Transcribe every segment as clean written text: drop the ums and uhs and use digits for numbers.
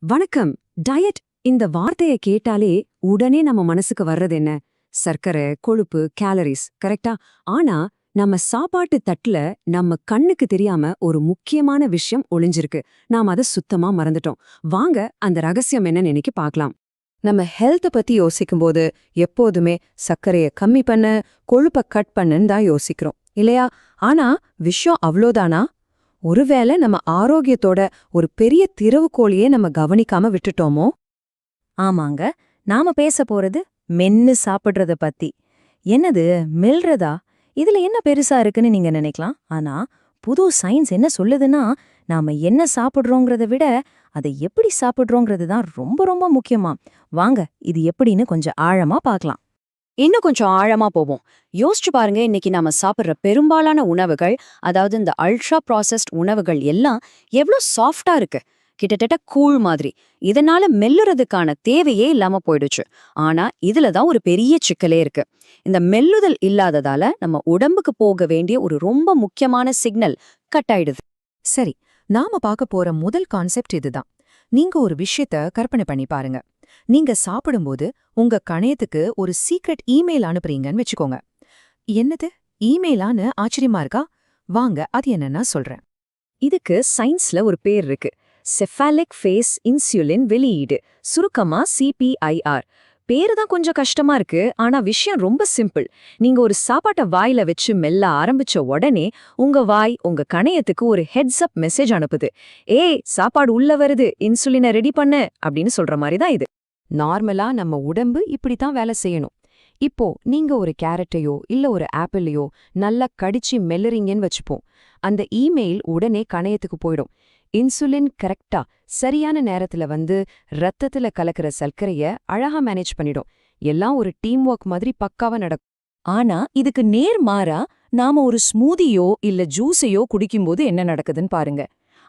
வணக்கம். டயட் இந்த வார்த்தைய கேட்டாலே உடனே நம்ம மனசுக்கு வர்றது என்ன? சர்க்கரை, கொழுப்பு, கேலரிஸ், கரெக்டா? ஆனா நம்ம சாப்பாட்டு தட்டுல நம்ம கண்ணுக்கு தெரியாம ஒரு முக்கியமான விஷயம் ஒளிஞ்சிருக்கு. நாம அத சுத்தமா மறந்துட்டோம். வாங்க அந்த ரகசியம் என்னன்னு இன்னைக்கு பார்க்கலாம். நம்ம ஹெல்த்த பத்தி யோசிக்கும்போது எப்போதுமே சர்க்கரைய கம்மி பண்ண, கொழுப்ப கட் பண்ணுன்னு தான் யோசிக்கிறோம் இல்லையா? ஆனா விஷயம் அவ்ளோதானா? ஒருவேளை நம்ம ஆரோக்கியத்தோட ஒரு பெரிய திறவுகோலியே நம்ம கவனிக்காம விட்டுட்டோமோ? ஆமாங்க, நாம பேச போறது மென்னு சாப்பிடுறத பத்தி. என்னது மெல்றதா? இதுல என்ன பெருசா இருக்குன்னு நீங்க நினைக்கலாம். ஆனா புது சயின்ஸ் என்ன சொல்லுதுன்னா, நாம என்ன சாப்பிடுறோங்கிறத விட அதை எப்படி சாப்பிடுறோங்கிறது தான் ரொம்ப ரொம்ப முக்கியமா. வாங்க இது எப்படின்னு கொஞ்சம் ஆழமா பார்க்கலாம். இன்னும் கொஞ்சம் ஆழமா போவோம். யோசிச்சு பாருங்க, இன்னைக்கு நாம சாப்பிடுற பெரும்பாலான உணவுகள், அதாவது இந்த அல்ட்ரா ப்ராசஸ்ட் உணவுகள் எல்லாம் எவ்ளோ சாஃப்டா இருக்கு. கிட்டத்தட்ட கூழ் மாதிரி. இதனால மெல்லுறதுக்கான தேவையே இல்லாம போயிடுச்சு. ஆனா இதுல தான் ஒரு பெரிய சிக்கலே இருக்கு. இந்த மெல்லுதல் இல்லாததால நம்ம உடம்புக்கு போக வேண்டிய ஒரு ரொம்ப முக்கியமான சிக்னல் கட் ஆயிடுது. சரி, நாம பார்க்க போற முதல் கான்செப்ட் இதுதான். நீங்க ஒரு விஷயத்த கற்பனை பண்ணி பாருங்க. நீங்க சாப்பிடும்போது உங்க கணையத்துக்கு ஒரு சீக்ரெட் இமெயில் அனுப்புறீங்கன்னு வச்சுக்கோங்க. என்னது இமெயிலான்னு ஆச்சரியமா இருக்கா? வாங்க அது என்னன்னா சொல்றேன். இதுக்கு சயின்ஸ்ல ஒரு பேர் இருக்கு. செஃபாலிக் ஃபேஸ் இன்சுலின் வெளியீடு, சுருக்கமா சிபிஐஆர். பேரு தான் கொஞ்சம் கஷ்டமா இருக்கு, ஆனா விஷயம் ரொம்ப சிம்பிள். நீங்க ஒரு சாப்பாட்டை வாயில வச்சு மெல்ல ஆரம்பிச்ச உடனே உங்க வாய் உங்க கணையத்துக்கு ஒரு ஹெட்ஸ் அப் மெசேஜ் அனுப்புது. ஏய், சாப்பாடு உள்ள வருது, இன்சுலினை ரெடி பண்ணு அப்படின்னு சொல்ற மாதிரி தான் இது. நார்மலா நம்ம உடம்பு இப்படித்தான் வேலை செய்யணும். இப்போ நீங்க ஒரு கேரட்டையோ இல்ல ஒரு ஆப்பிளையோ நல்லா கடிச்சு மெல்லுறீங்கன்னு வச்சுப்போம். அந்த இமெயில் உடனே கணையத்துக்கு போயிடும். இன்சுலின் கரெக்டா சரியான நேரத்துல வந்து ரத்தத்துல கலக்கிற சர்க்கரைய அழகா மேனேஜ் பண்ணிடும். எல்லாம் ஒரு டீம் ஒர்க் மாதிரி பக்காவா நடக்கும். ஆனா இதுக்கு நேர் மாறா நாம ஒரு ஸ்மூதியோ இல்ல ஜூஸையோ குடிக்கும்போது என்ன நடக்குதுன்னு பாருங்க.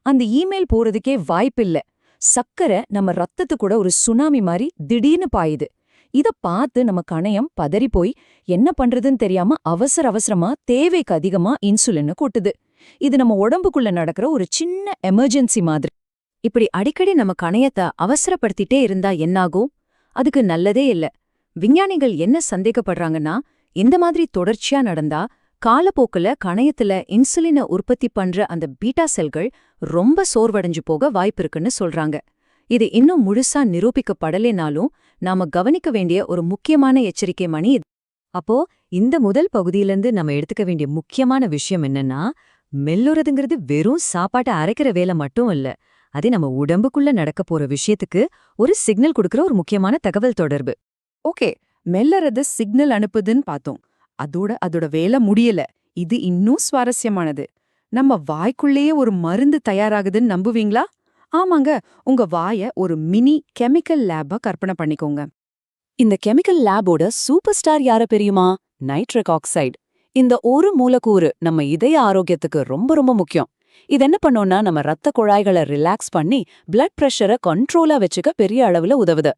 அந்த இமெயில் போறதுக்கே வாய்ப்பில்ல. சக்கரை நம்ம ரத்தத்து கூட ஒரு சுனாமி மாதிரி திடீர்னு பாயுது. இத பார்த்து நம்ம கணையம் பதறி போய் என்ன பண்றதுன்னு தெரியாம அவசர அவசரமா தேவைக்கு அதிகமா இன்சுலின் கொட்டுது. இது நம்ம உடம்புக்குள்ள நடக்கிற ஒரு சின்ன எமர்ஜென்சி மாதிரி. இப்படி அடிக்கடி நம்ம கணையத்தை அவசரப்படுத்திட்டே இருந்தா என்னாகும்? அதுக்கு நல்லதே இல்ல. விஞ்ஞானிகள் என்ன சந்தேகப்படுறாங்கன்னா, இந்த மாதிரி தொடர்ச்சியா நடந்தா காலப்போக்குல கணையத்துல இன்சுலினை உற்பத்தி பண்ற அந்த பீட்டா செல்கள் ரொம்ப சோர்வடைஞ்சு போக வாய்ப்பிருக்குன்னு சொல்றாங்க. இது இன்னும் முழுசா நிரூபிக்கப்படலைனாலும் நாம கவனிக்க வேண்டிய ஒரு முக்கியமான எச்சரிக்கை மணி இது. அப்போ இந்த முதல் பகுதியிலிருந்து நம்ம எடுத்துக்க வேண்டிய முக்கியமான விஷயம் என்னன்னா, மெல்லுறதுங்கிறது வெறும் சாப்பாட்டை அரைக்கிற வேலை மட்டும் இல்ல. அது நம்ம உடம்புக்குள்ள நடக்க போற விஷயத்துக்கு ஒரு சிக்னல் கொடுக்கற ஒரு முக்கியமான தகவல் தொடர்பு. ஓகே, மெல்லறது சிக்னல் அனுப்புதுன்னு பார்த்தோம். அதோட வேலை முடியல. இது இன்னும் சுவாரஸ்யமானது. நம்ம வாய்க்குள்ளேயே ஒரு மருந்து தயாராகுதுன்னு நம்புவீங்களா? ஆமாங்க, உங்க வாய ஒரு மினி கெமிக்கல் லேபா கற்பனை பண்ணிக்கோங்க. இந்த கெமிக்கல் லேபோட சூப்பர் ஸ்டார் யார தெரியுமா? Nitric oxide. இந்த ஒரு மூலக்கூறு நம்ம இதய ஆரோக்கியத்துக்கு ரொம்ப ரொம்ப முக்கியம். இது என்ன பண்ணோம்னா நம்ம ரத்த குழாய்களை ரிலாக்ஸ் பண்ணி பிளட் பிரஷரை கண்ட்ரோலா வச்சுக்க பெரிய அளவுல உதவுது.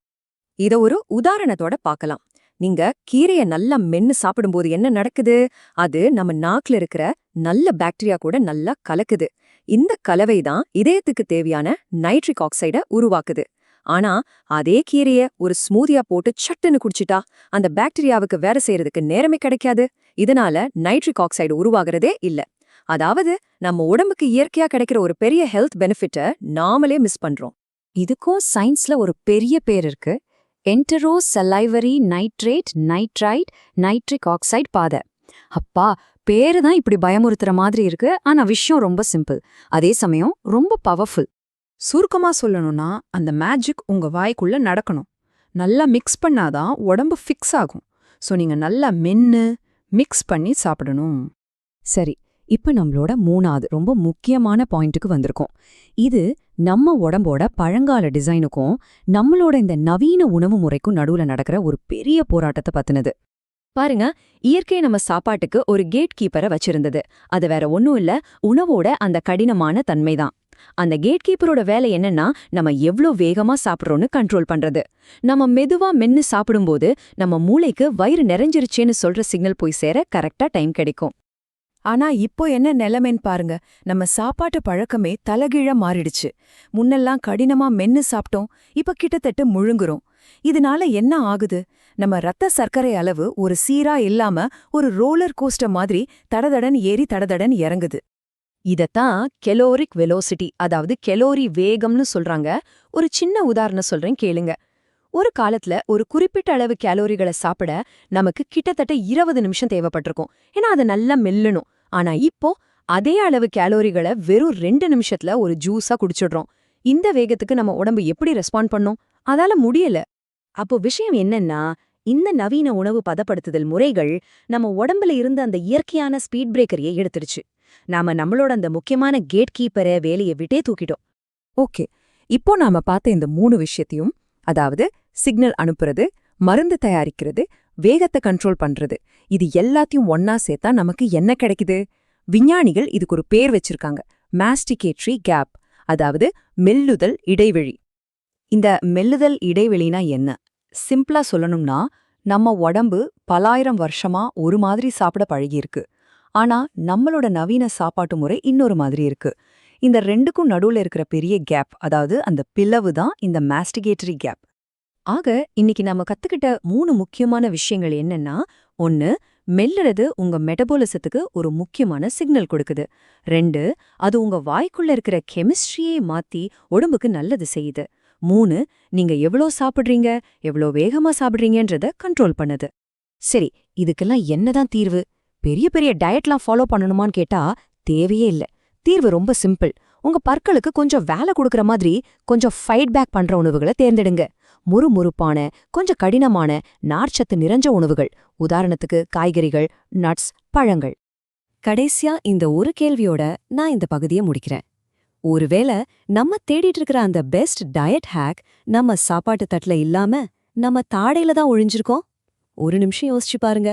இத ஒரு உதாரணத்தோட பார்க்கலாம். நீங்க கீரைய நல்லா மென்னு சாப்பிடும்போது என்ன நடக்குது? அது நம்ம நாக்குல இருக்கிற நல்ல பாக்டீரியா கூட நல்லா கலக்குது. இந்த கலவை தான் இதயத்துக்கு தேவையான நைட்ரிக் ஆக்சைட உருவாக்குது. ஆனா அதே கீரைய ஒரு ஸ்மூதியா போட்டு சட்டுன்னு குடிச்சிட்டா அந்த பாக்டீரியாவுக்கு வேலை செய்யறதுக்கு நேரமே கிடைக்காது. இதனால நைட்ரிக் ஆக்சைடு உருவாகிறதே இல்ல. அதாவது நம்ம உடம்புக்கு இயற்கையா கிடைக்கிற ஒரு பெரிய ஹெல்த் பெனிஃபிட்ட நாமளே மிஸ் பண்றோம். இதுக்கும் சயின்ஸ்ல ஒரு பெரிய பேர் இருக்கு. Entero salivary nitrate nitrite nitric oxide பாதை. அப்பா, பேரு தான் இப்படி பயமுறுத்துற மாதிரி இருக்கு, ஆனா விஷயம் ரொம்ப சிம்பிள். அதே சமயம் ரொம்ப பவர்ஃபுல். சுருக்கமா சொல்லணும்னா, அந்த மேஜிக் உங்க வாய்க்குள்ள நடக்கணும். நல்லா மிக்ஸ் பண்ணாதான் உடம்பு ஃபிக்ஸ் ஆகும். சோ நீங்க நல்லா மென்னு மிக்ஸ் பண்ணி சாப்பிடணும். சரி, இப்ப நம்மளோட மூணாவது ரொம்ப முக்கியமான பாயிண்ட்டுக்கு வந்திருக்கோம். இது நம்ம உடம்போட பழங்கால டிசைனுக்கும் நம்மளோட இந்த நவீன உணவு முறைக்கும் நடுவுல நடக்கிற ஒரு பெரிய போராட்டத்தை பத்தினது. பாருங்க, இயற்கை நம்ம சாப்பாட்டுக்கு ஒரு கேட் கீப்பரை வச்சிருந்தது. அது வேற ஒன்னும் இல்ல, உணவோட அந்த கடினமான தன்மைதான். அந்த கேட் கீப்பரோட வேலை என்னன்னா, நம்ம எவ்ளோ வேகமா சாப்பிட்றோன்னு கண்ட்ரோல் பண்றது. நம்ம மெதுவா மென்னு சாப்பிடும்போது நம்ம மூளைக்கு வயிறு நிறைஞ்சிருச்சேன்னு சொல்ற சிக்னல் போய் சேர கரெக்டா டைம் கிடைக்கும். ஆனா இப்போ என்ன நிலைமைன்னு பாருங்க, நம்ம சாப்பாட்டு பழக்கமே தலகீழா மாறிடுச்சு. முன்னெல்லாம் கடினமா மென்னு சாப்பிட்டோம், இப்ப கிட்டத்தட்ட முழுங்குறோம். இதனால என்ன ஆகுது? நம்ம ரத்த சர்க்கரை அளவு ஒரு சீரா இல்லாம ஒரு ரோலர் கோஸ்டர் மாதிரி தடதடன் ஏறி தடதடன் இறங்குது. இதத்தான் கெலோரிக் வெலோசிட்டி, அதாவது கெலோரி வேகம்னு சொல்றாங்க. ஒரு சின்ன உதாரணம் சொல்றேன் கேளுங்க. ஒரு காலத்துல ஒரு குறிப்பிட்ட அளவு கேலோரிகளை சாப்பிட நமக்கு கிட்டத்தட்ட 20 நிமிஷம் தேவைப்பட்டிருக்கும். ஏன்னா அது நல்லா மெல்லணும். ஆனா இப்போ அதே அளவு கேலோரிகளை வெறும் 2 நிமிஷத்துல ஒரு ஜூஸா குடிச்சிடுறோம். இந்த வேகத்துக்கு நம்ம உடம்பு எப்படி ரெஸ்பாண்ட் பண்ணும்? அதால முடியல. அப்போ விஷயம் என்னன்னா, இந்த நவீன உணவு பதப்படுத்துதல் முறைகள் நம்ம உடம்புல இருந்த அந்த இயற்கையான ஸ்பீட் பிரேக்கரையே எடுத்துடுச்சு. நாம நம்மளோட அந்த முக்கியமான கேட் கீப்பரை வேலையை விட்டே தூக்கிட்டோம். ஓகே, இப்போ நாம பார்த்த இந்த 3 விஷயத்தையும், அதாவது சிக்னல் அனுப்புறது, மருந்து தயாரிக்கிறது, வேகத்தை கண்ட்ரோல் பண்றது, இது எல்லாத்தையும் ஒன்னா சேர்த்தா நமக்கு என்ன கிடைக்குது? விஞ்ஞானிகள் இதுக்கு ஒரு பேர் வச்சிருக்காங்க, மாஸ்டிகேட்டரி கேப், அதாவது மெல்லுதல் இடைவெளி. இந்த மெல்லுதல் இடைவெளினா என்ன? சிம்பிளா சொல்லணும்னா, நம்ம உடம்பு பலாயிரம் வருஷமா ஒரு மாதிரி சாப்பிட பழகியிருக்கு. ஆனா நம்மளோட நவீன சாப்பாட்டு முறை இன்னொரு மாதிரி இருக்கு. இந்த ரெண்டுக்கும் நடுவுல இருக்கிற பெரிய கேப், அதாவது அந்த பிளவு தான் இந்த மாஸ்டிகேட்டரி கேப். ஆக இன்னைக்கு நாம கத்துக்கிட்ட 3 முக்கியமான விஷயங்கள் என்னன்னா, 1, மெல்லுறது உங்க மெட்டபாலிசத்துக்கு ஒரு முக்கியமான சிக்னல் கொடுக்குது. 2, அது உங்க வாய்க்குள்ள இருக்கிற கெமிஸ்ட்ரியே மாத்தி உடம்புக்கு நல்லது செய்யுது. 3, நீங்க எவ்வளோ சாப்பிடுறீங்க, எவ்வளோ வேகமா சாப்பிடுறீங்கன்றத கண்ட்ரோல் பண்ணுது. சரி, இதுக்கெல்லாம் என்னதான் தீர்வு? பெரிய பெரிய டயட்லாம் ஃபாலோ பண்ணணுமான்னு கேட்டா தேவையே இல்ல. தீர்வு ரொம்ப சிம்பிள். உங்க பற்களுக்கு கொஞ்சம் வேலை கொடுக்கற மாதிரி கொஞ்சம் ஃபைட் பேக் பண்ற உணவுகளை தேர்ந்தெடுங்க. முறுமுறுப்பான, கொஞ்சம் கடினமான, நார்ச்சத்து நிறைஞ்ச உணவுகள், உதாரணத்துக்கு காய்கறிகள், நட்ஸ், பழங்கள். கடைசியா இந்த ஒரு கேள்வியோட நான் இந்த பகுதியை முடிக்கிறேன். ஒருவேளை நம்ம தேடிட்டு இருக்கிற அந்த பெஸ்ட் டயட் ஹேக் நம்ம சாப்பாட்டு தட்டுல இல்லாம நம்ம தாடையில தான் ஒழிஞ்சிருக்கோம்? ஒரு நிமிஷம் யோசிச்சு பாருங்க.